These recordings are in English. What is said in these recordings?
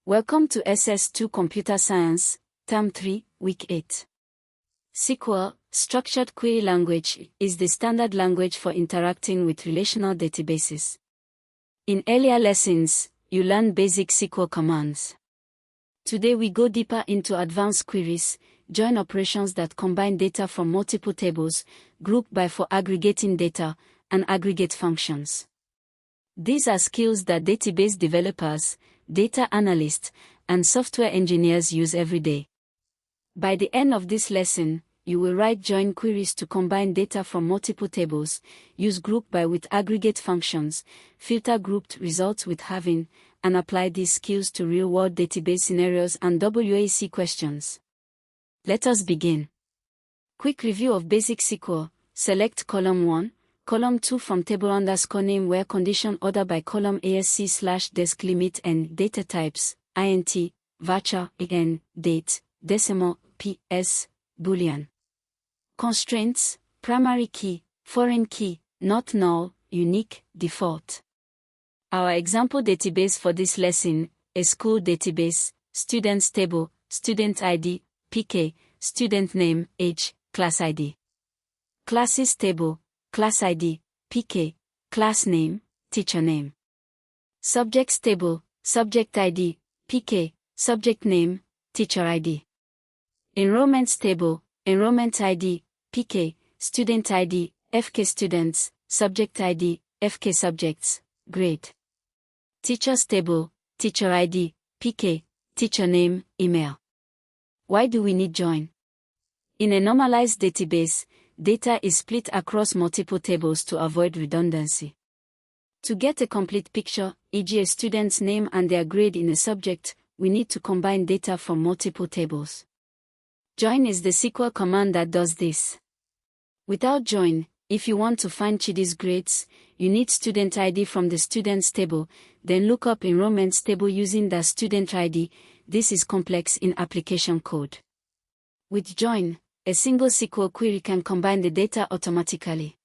Welcome to SS2 Computer Science, Term 3, Week 8. SQL, Structured Query Language, is the standard language for interacting with relational databases. In earlier lessons, you learned basic SQL commands. Today we go deeper into advanced queries, join operations that combine data from multiple tables, group by for aggregating data, and aggregate functions. These are skills that database developers, data analysts, and software engineers use every day. By the end of this lesson, you will write join queries to combine data from multiple tables, use group by with aggregate functions, filter grouped results with having, and apply these skills to real-world database scenarios and WAEC questions. Let us begin. Quick review of basic SQL. Select column 1, column 2 from table_name where condition order by column ASC/desk limit and data types, int, varchar, en, date, decimal, ps, boolean. Constraints, primary key, foreign key, not null, unique, default. Our example database for this lesson, a school database, students table, student ID, pk, student name, age, class ID. Classes table, class ID, pk, class name, teacher name. Subjects table, subject ID, pk, subject name, teacher ID. Enrollments table, enrollment ID, pk, student ID, fk students, subject ID, fk subjects, grade. Teachers table, teacher ID, pk, teacher name, email. Why do we need join? In a normalized database, data is split across multiple tables to avoid redundancy. To get a complete picture, e.g. a student's name and their grade in a subject, we need to combine data from multiple tables. Join is the SQL command that does this. Without join, if you want to find Chidi's grades, you need student ID from the students table, then look up enrollments table using the student ID. This is complex in application code. With join, a single SQL query can combine the data automatically.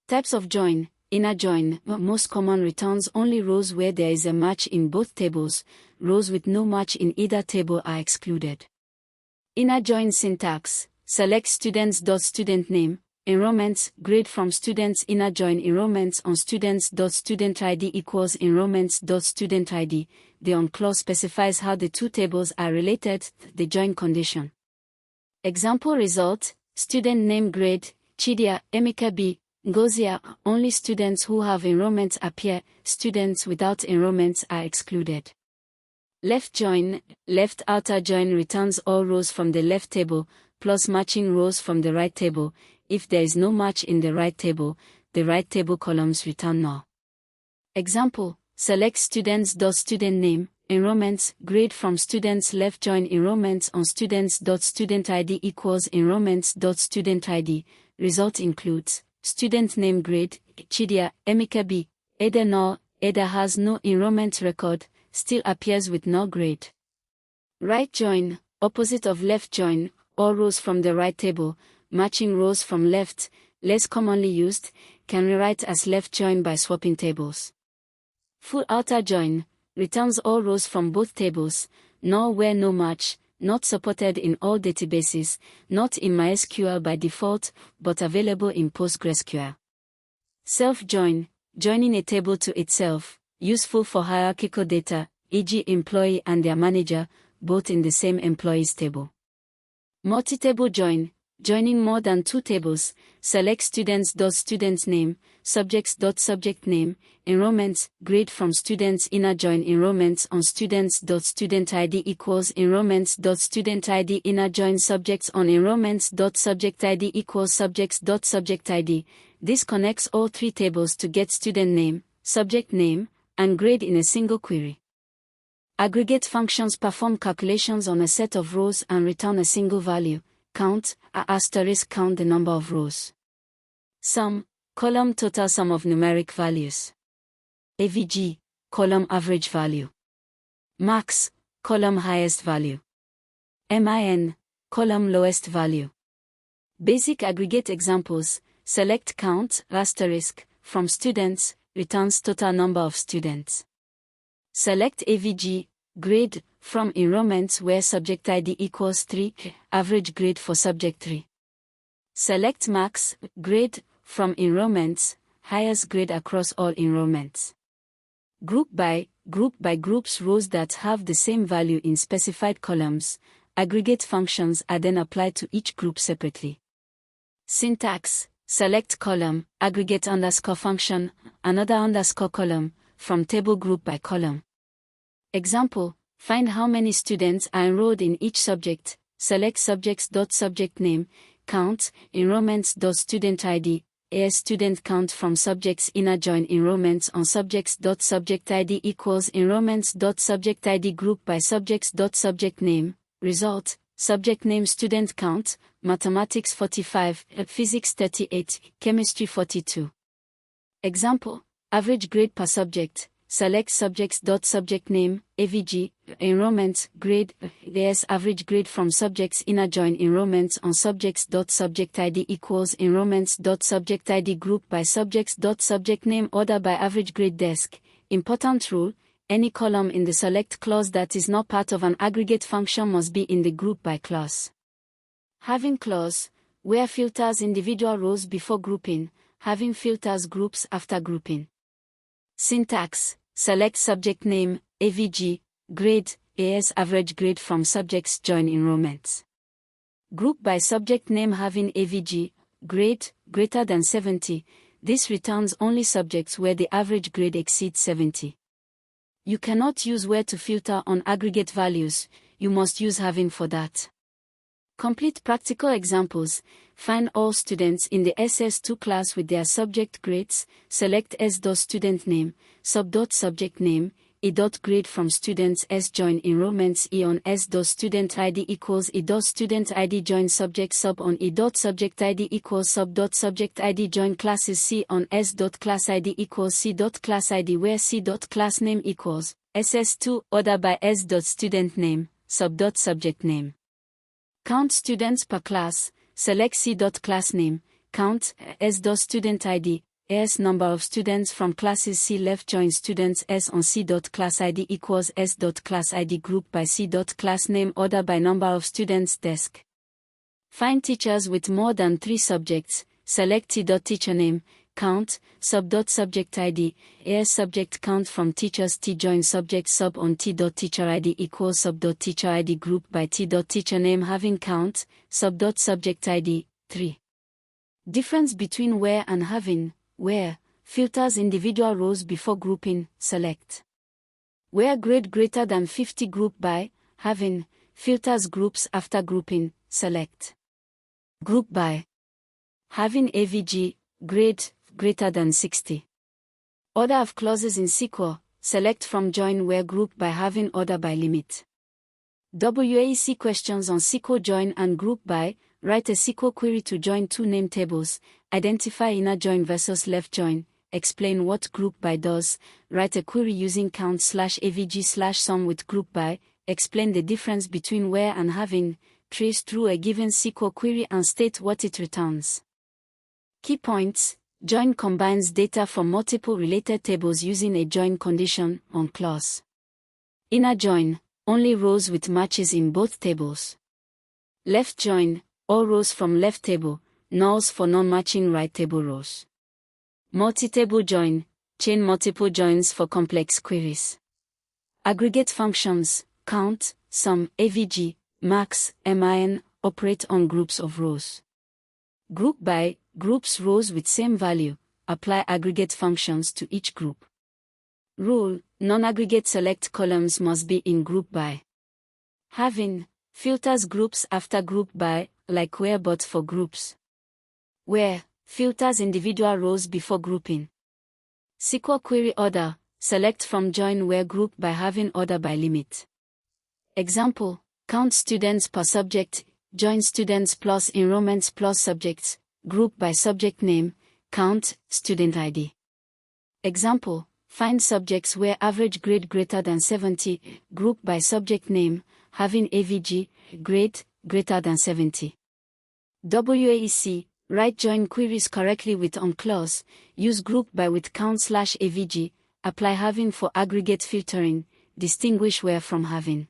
Types of join. Inner join, most common, returns only rows where there is a match in both tables. Rows with no match in either table are excluded. Inner join syntax. Select students.studentName, enrollments, grade from students. Inner join enrollments on students.studentID equals enrollments.studentID. The on clause specifies how the two tables are related, the join condition. Example result, student name grade, Chidia, Emeka B, Ngozia. Only students who have enrollments appear, students without enrollments are excluded. Left join, left outer join returns all rows from the left table, plus matching rows from the right table. If there is no match in the right table, the right table columns return null. Example, select students.studentName, enrollments, grade from students. Left join enrollments on students.studentID equals enrollments.studentID. Result includes student name grade, Chidia, Emeka B, either null, either has no enrollment record, still appears with no grade. Right join, opposite of left join, all rows from the right table, matching rows from left, less commonly used, can rewrite as left join by swapping tables. Full outer join, returns all rows from both tables, null where no match, not supported in all databases, not in MySQL by default, but available in PostgreSQL. Self-join, joining a table to itself, useful for hierarchical data, e.g. employee and their manager, both in the same employees table. Multi-table join, joining more than two tables. Select students.studentName, subjects.subjectName, enrollments, grade from students. Inner join enrollments on students.studentID equals enrollments.studentID. Inner join subjects on enrollments.subjectID equals subjects.subjectID. This connects all three tables to get student name, subject name, and grade in a single query. Aggregate functions perform calculations on a set of rows and return a single value. Count, count the number of rows. Sum, column total sum of numeric values. AVG, column average value. Max, column highest value. MIN, column lowest value. Basic aggregate examples, select count, from students, returns total number of students. Select AVG, grade, from enrollments where subject ID equals 3, average grade for subject 3. Select max, grade, from enrollments, highest grade across all enrollments. Group by groups rows that have the same value in specified columns. Aggregate functions are then applied to each group separately. Syntax: select column, aggregate underscore function, another underscore column, from table group by column. Example: find how many students are enrolled in each subject. Select subjects.subjectName, count, enrollments.studentID, as student count from subjects inner join enrollments on subjects.subjectID equals enrollments.subjectID group by subjects.subjectName. Result: subject name student count, mathematics 45, physics 38, chemistry 42. Example: average grade per subject. Select subjects.subjectName, AVG, enrollment, grade, as average grade from subjects inner join enrollments on subjects.subjectID equals enrollments.subjectID group by subjects.subjectName order by average grade desk. Important rule: any column in the select clause that is not part of an aggregate function must be in the group by clause. Having clause, where filters individual rows before grouping, having filters groups after grouping. Syntax: select subject name, AVG, grade, as average grade from subjects join enrollments. Group by subject name having AVG, grade, greater than 70, this returns only subjects where the average grade exceeds 70. You cannot use where to filter on aggregate values, you must use having for that. Complete practical examples. Find all students in the SS2 class with their subject grades. Select s.studentName, sub.subjectName, e.grade from students s join enrollments e on s.studentID equals e.studentID join subject sub on e.subjectID equals sub.subjectID join classes c on s.classID equals c.classID where c.className equals ss2 order by s.studentName, sub.subjectName. Count students per class. Select c.className, count, s.studentID, as number of students from classes C left join students S on c.classID equals s.classID group by c.className order by number of students desk. Find teachers with more than 3 subjects. Select t.teachername, count, sub.subjectID, as subject count from teachers T join subject sub on t.teacherID equals sub.teacherID group by t.teachername having count, sub.subjectID. 3. Difference between where and having. Where, filters individual rows before grouping. Select where grade greater than 50 group by. Having, filters groups after grouping. Select group by. Having AVG, grade, greater than 60. Order of clauses in SQL. Select from join where group by having order by limit. WAEC questions on SQL join and group by. Write a SQL query to join 2 name tables. Identify inner join versus left join. Explain what group by does. Write a query using count/avg/sum with group by. Explain the difference between where and having. Trace through a given SQL query and state what it returns. Key points. Join combines data from multiple related tables using a join condition on clause. Inner join, only rows with matches in both tables. Left join, all rows from left table, nulls for non-matching right table rows. Multi-table join, chain multiple joins for complex queries. Aggregate functions, count, sum, AVG, max, min, operate on groups of rows. Group by, groups rows with same value, apply aggregate functions to each group. Rule, non-aggregate select columns must be in group by. Having, filters groups after group by, like where but for groups. Where, filters individual rows before grouping. SQL query order, select from join where group by having order by limit. Example, count students per subject, join students plus enrollments plus subjects, group by subject name, count, student ID. Example, find subjects where average grade greater than 70, group by subject name, having AVG, grade, greater than 70. WAEC, write join queries correctly with on clause, use group by with count/avg, apply having for aggregate filtering, distinguish where from having.